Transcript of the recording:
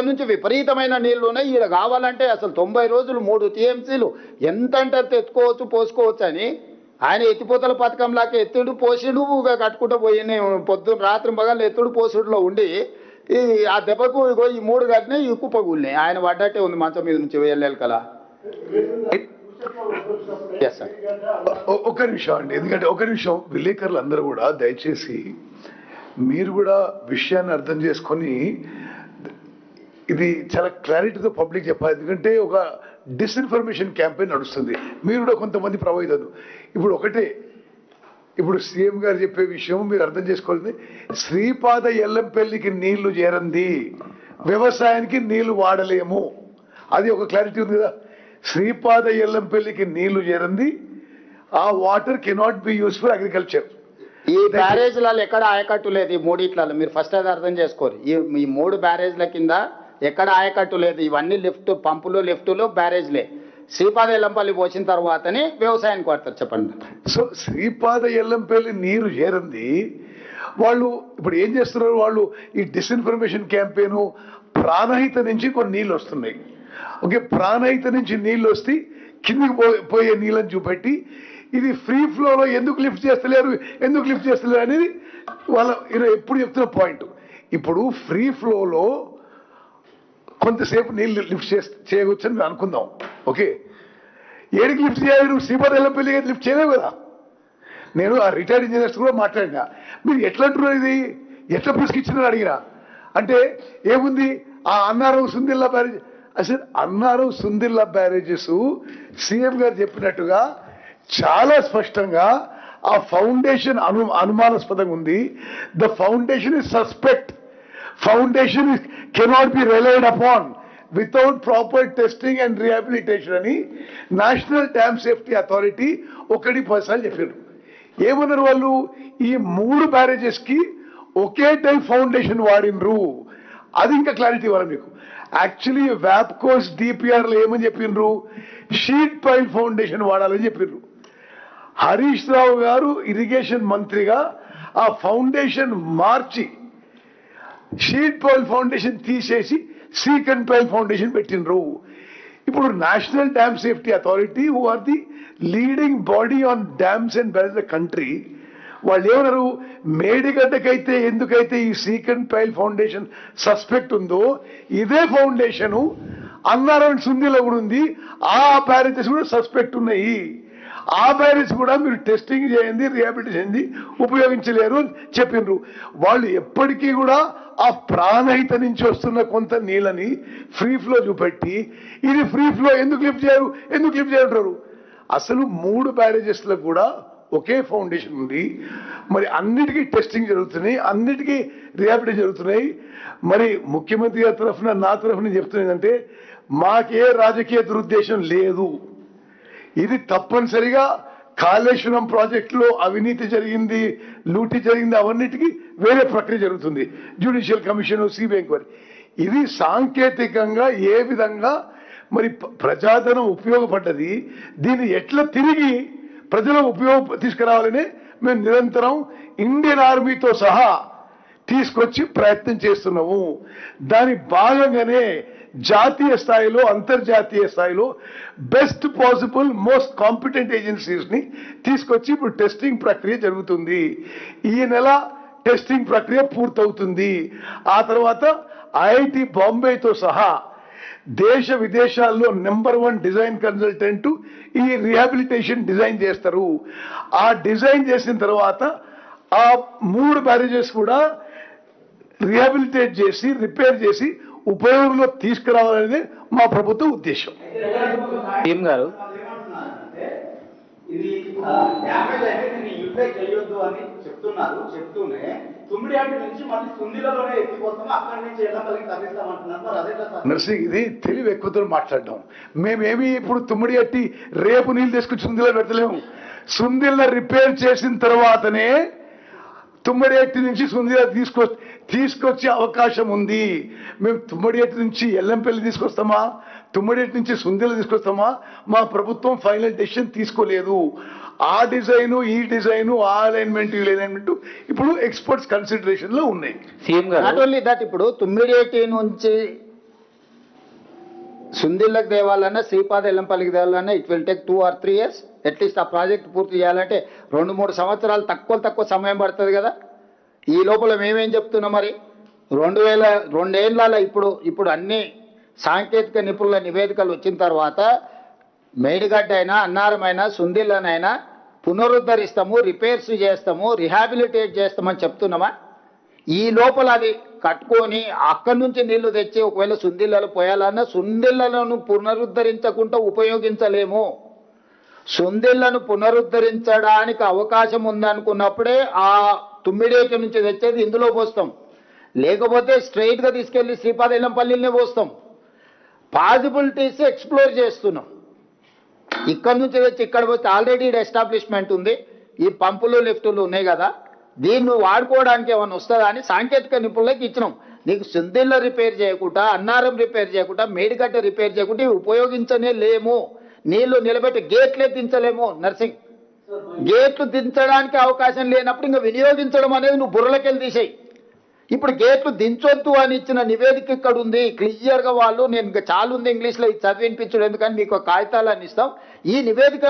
నుంచి విపరీతమైన నీళ్లు ఉన్నాయి. ఈడ కావాలంటే అసలు 90 రోజులు 3 టీఎంసీలు ఎంత అంటే అంత ఎత్తుకోవచ్చు పోసుకోవచ్చు అని ఆయన ఎత్తిపోతల పథకం లాగా ఎత్తుడు పోసిడు కట్టుకుంటూ పోయి పొద్దున్న రాత్రి మగాళ్ళు ఎత్తుడు పోసుడులో ఉండి ఈ ఆ దెబ్బకు ఇగో ఈ 3 గట్టినే ఈ కుప్పగూలినాయి. ఆయన పడ్డట్టే ఉంది మంచం మీద నుంచి వెళ్ళాలి కదా. ఒక నిమిషం అండి, ఎందుకంటే ఒక నిమిషం విలేకరులు అందరూ కూడా దయచేసి మీరు కూడా విషయాన్ని అర్థం చేసుకొని ఇది చాలా క్లారిటీతో పబ్లిక్ చెప్పాలి. ఎందుకంటే ఒక డిస్ఇన్ఫర్మేషన్ క్యాంపెయిన్ నడుస్తుంది, మీరు కూడా కొంతమంది ప్రభావితాలు. ఇప్పుడు ఒకటే, ఇప్పుడు సీఎం గారు చెప్పే విషయం మీరు అర్థం చేసుకోవాలి. శ్రీపాద ఎల్లంపల్లికి నీళ్లు చేరంది, వ్యవసాయానికి నీళ్లు వాడలేము, అది ఒక క్లారిటీ ఉంది కదా. శ్రీపాద ఎల్లంపల్లికి నీళ్లు చేరంది, ఆ water cannot be use for agriculture. ఈ బ్యారేజ్లలో ఎక్కడ ఆయకట్టు లేదు. ఈ మూడిట్లలో మీరు ఫస్ట్ అది అర్థం చేసుకోరు. ఈ 3 బ్యారేజ్ల కింద ఎక్కడ ఆయకట్టు లేదు. ఇవన్నీ లిఫ్ట్ పంపులు లిఫ్టులు బ్యారేజ్లే. శ్రీపాద ఎల్లంపల్లి పోసిన తర్వాతనే వ్యవసాయానికి వాడతారు. చెప్పండి. సో శ్రీపాద ఎల్లంపల్లి నీరు చేరంది, వాళ్ళు ఇప్పుడు ఏం చేస్తున్నారు, వాళ్ళు ఈ డిస్ఇన్ఫర్మేషన్ క్యాంపెయిన్ ప్రాణహిత నుంచి కొన్ని నీళ్ళు వస్తున్నాయి. ఓకే, ప్రాణహిత నుంచి నీళ్ళు వస్తే కిందికి పోయే నీళ్ళని చూపెట్టి ఇది ఫ్రీ ఫ్లోలో ఎందుకు లిఫ్ట్ చేస్తలేరు అనేది వాళ్ళ ఎప్పుడు చెప్తున్న పాయింట్. ఇప్పుడు ఫ్రీ ఫ్లోలో కొంతసేపు నీళ్ళు లిఫ్ట్ చేయవచ్చని మేము అనుకుందాం. ఓకే, ఏడికి లిఫ్ట్ చేయాలి? నువ్వు శ్రీపాద ఎల్లంపల్లి లిఫ్ట్ చేయలేవు కదా. నేను ఆ రిటైర్డ్ ఇంజనీర్స్ కూడా మాట్లాడినా, మీరు ఎట్లా అంటున్నారు, ఇది ఎట్లా పుసుకిచ్చినారు అడిగినా అంటే ఏముంది, ఆ అన్నారం సుందిల్లా బ్యారేజ్, అసలు అన్నారం సుందిల్లా బ్యారేజెస్ సీఎం గారు చెప్పినట్టుగా చాలా స్పష్టంగా ఆ ఫౌండేషన్ అనుమానాస్పదంగా ఉంది. The foundation is suspect, foundation cannot be relied upon without proper testing and rehabilitation అని నేషనల్ డ్యామ్ సేఫ్టీ అథారిటీ 1 చెప్పారు. ఏమన్నారు వాళ్ళు, ఈ 3 బ్యారేజెస్ కి ఒకే టైం ఫౌండేషన్ వాడినరు. అది ఇంకా క్లారిటీ ఇవ్వాలి మీకు. యాక్చువల్లీ వ్యాప్కోస్ డిపిఆర్ లో ఏమని చెప్పిండ్రు, షీట్ పైల్ ఫౌండేషన్ వాడాలని చెప్పిండ్రు. హరీష్ రావు గారు ఇరిగేషన్ మంత్రిగా ఆ ఫౌండేషన్ మార్చి షీట్ పైల్ ఫౌండేషన్ తీసేసి సీకెండ్ పైల్ ఫౌండేషన్ పెట్టినరు. ఇప్పుడు national dam safety authority who are the leading body on dams and barrage the country, వాళ్ళు ఏమన్నారు, మేడిగడ్డకైతే ఎందుకైతే ఈ సీకెండ్ పైల్ ఫౌండేషన్ సస్పెక్ట్ ఉందో ఇదే ఫౌండేషన్ అన్నారం సుందిలో కూడా ఉంది, ఆ బ్యారేజెస్ కూడా సస్పెక్ట్ ఉన్నాయి. ఆ బ్యారేజ్ కూడా మీరు టెస్టింగ్ చేయండి, రిహాబిలిటేషన్ ఉపయోగించలేరు అని చెప్పిండ్రు. వాళ్ళు ఎప్పటికీ కూడా ఆ ప్రాణహిత నుంచి వస్తున్న కొంత నీళ్ళని ఫ్రీ ఫ్లో చూపెట్టి ఇది ఫ్రీ ఫ్లో ఎందుకు లిఫ్ట్ చేయరు. అసలు 3 బ్యారేజెస్లో కూడా ఒకే ఫౌండేషన్ ఉంది. మరి అన్నిటికీ టెస్టింగ్ జరుగుతున్నాయి, అన్నిటికీ రిహాబిలిటేషన్ జరుగుతున్నాయి. మరి ముఖ్యమంత్రి గారి తరఫున నా తరఫున చెప్తున్నదంటే మాకే రాజకీయ దురుద్దేశం లేదు. ఇది తప్పనిసరిగా కాళేశ్వరం ప్రాజెక్టులో అవినీతి జరిగింది, లూటీ జరిగింది, అవన్నిటికీ వేరే ప్రక్రియ జరుగుతుంది, జ్యుడిషియల్ కమిషన్, సిబిఐ ఎంక్వైరీ. ఇది సాంకేతికంగా ఏ విధంగా మరి ప్రజాధనం ఉపయోగపడ్డది, దీన్ని ఎట్లా తిరిగి ప్రజలకు తీసుకురావాలని మేము నిరంతరం ఇండియన్ ఆర్మీతో సహా తీసుకొచ్చి ప్రయత్నం చేస్తున్నాము. దాని భాగంగానే జాతీయ స్థాయిలో అంతర్జాతీయ స్థాయిలో best possible most competent agencies ని తీసుకొచ్చి ఇప్పుడు టెస్టింగ్ ప్రక్రియ జరుగుతుంది. ఈ నెల టెస్టింగ్ ప్రక్రియ పూర్తవుతుంది. ఆ తర్వాత ఐఐటి బాంబేతో సహా దేశ విదేశాల్లో నెంబర్ 1 డిజైన్ కన్సల్టెంట్ ఈ రిహాబిలిటేషన్ డిజైన్ చేస్తారు. ఆ డిజైన్ చేసిన తర్వాత ఆ 3 బ్యారేజెస్ కూడా రిహాబిలిటేట్ చేసి రిపేర్ చేసి ఉపయోగంలో తీసుకురావాలనేది మా ప్రభుత్వ ఉద్దేశం. సీఎం గారు ఇది డ్యామేజ్ అయితే దీన్ని యూటిలైజ్ చేయొద్దు అని చెప్తూనే తుమ్మిడియాటి నుంచి మళ్ళీ సుందిలలోనే ఎత్తిపోతాము, అక్కడి నుంచి ఎల్లపల్లికి తరలిస్తామంటున్నారు. మరి అదే నర్సింగ్, ఇది తెలివి ఎక్కువతో మాట్లాడడం. మేమేమి ఇప్పుడు తుమ్మిడియట్టి రేపు నీళ్ళు తీసుకొచ్చి సుందిలో పెట్టలేము. సుందిల్లో రిపేర్ చేసిన తర్వాతనే తుమ్మడియట్టి నుంచి సుందిలో తీసుకొచ్చే అవకాశం ఉంది. మేము తుమ్మడియట్టి నుంచి ఎల్లంపల్లి తీసుకొస్తామా, తుమ్మడియట్టి నుంచి సుందిలో తీసుకొస్తామా, మా ప్రభుత్వం ఫైనల్ డెసిషన్ తీసుకోలేదు. ఆ డిజైను ఈ డిజైను ఆ అలైన్మెంట్ ఈ అలైన్మెంట్ ఇప్పుడు ఎక్స్పర్ట్స్ కన్సిడరేషన్ లో ఉన్నాయి. సీఎం గారు నాట్ ఓన్లీ దట్, ఇప్పుడు తుమ్మిడియేటి నుంచి సుందిళ్ళకి తేవాలన్నా శ్రీపాద ఎల్లంపల్లికి తేవాలన్నా it will take 2 or 3 years. At least ఆ ప్రాజెక్ట్ పూర్తి చేయాలంటే 2-3 సంవత్సరాలు తక్కువ సమయం పడుతుంది కదా. ఈ లోపల మేమేం చెప్తున్నాం మరి 2,002 ఇప్పుడు అన్ని సాంకేతిక నిపుణుల నివేదికలు వచ్చిన తర్వాత మేడిగడ్డ అయినా అన్నారం అయినా సుందిళ్ళనైనా పునరుద్ధరిస్తాము, రిపేర్స్ చేస్తాము, రిహాబిలిటేట్ చేస్తామని చెప్తున్నామా? ఈ లోపల అది కట్టుకొని అక్కడి నుంచి నీళ్లు తెచ్చి ఒకవేళ సుందిళ్ళలో పోయాలన్నా సుందిళ్ళను పునరుద్ధరించకుండా ఉపయోగించలేము. సుందిళ్ళను పునరుద్ధరించడానికి అవకాశం ఉందనుకున్నప్పుడే ఆ తుమ్మిడేటి నుంచి తెచ్చేది ఇందులో పోస్తాం, లేకపోతే స్ట్రైట్గా తీసుకెళ్లి శ్రీపాద ఎల్లంపల్లినే పోస్తాం. పాసిబిలిటీస్ ఎక్స్ప్లోర్ చేస్తున్నాం. ఇక్కడ నుంచి తెచ్చి ఇక్కడ పోతే ఆల్రెడీ ఎస్టాబ్లిష్మెంట్ ఉంది, ఈ పంపులు లిఫ్టులు ఉన్నాయి కదా, దీన్ని వాడుకోవడానికి ఏమైనా వస్తుందా అని సాంకేతిక నిపుణులకి ఇచ్చినాం. నీకు సుందిళ్ళ రిపేర్ చేయకుండా, అన్నారం రిపేర్ చేయకుండా, మేడిగడ్డ రిపేర్ చేయకుండా ఇవి ఉపయోగించనే లేము. నీళ్లు నిలబెట్టి గేట్లే దించలేము. నర్సింగ్ గేట్లు దించడానికి అవకాశం లేనప్పుడు ఇంకా వినియోగించడం అనేది నువ్వు బుర్రలకెళ్ళి తీసేయి. ఇప్పుడు గేట్లు దించొద్దు అని ఇచ్చిన నివేదిక ఇక్కడ ఉంది క్లియర్గా. వాళ్ళు నేను ఇంకా చాలా ఉంది ఇంగ్లీష్లో ఇది చదివినిపించడం ఎందుకని మీకు కాగితాలు అని ఇస్తాం. ఈ నివేదిక